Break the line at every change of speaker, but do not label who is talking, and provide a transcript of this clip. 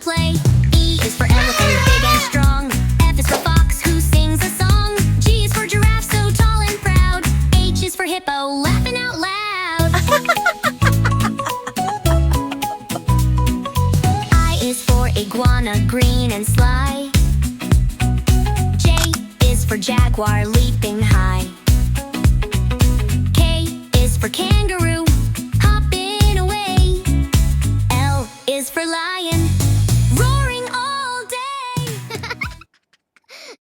play. E is for elephant, big and strong. F is for fox, who sings a song. G is for giraffe, so tall and proud. H is for hippo, laughing out loud. I is for iguana, green and sly. J is for jaguar, leaping high. K is for kangaroo,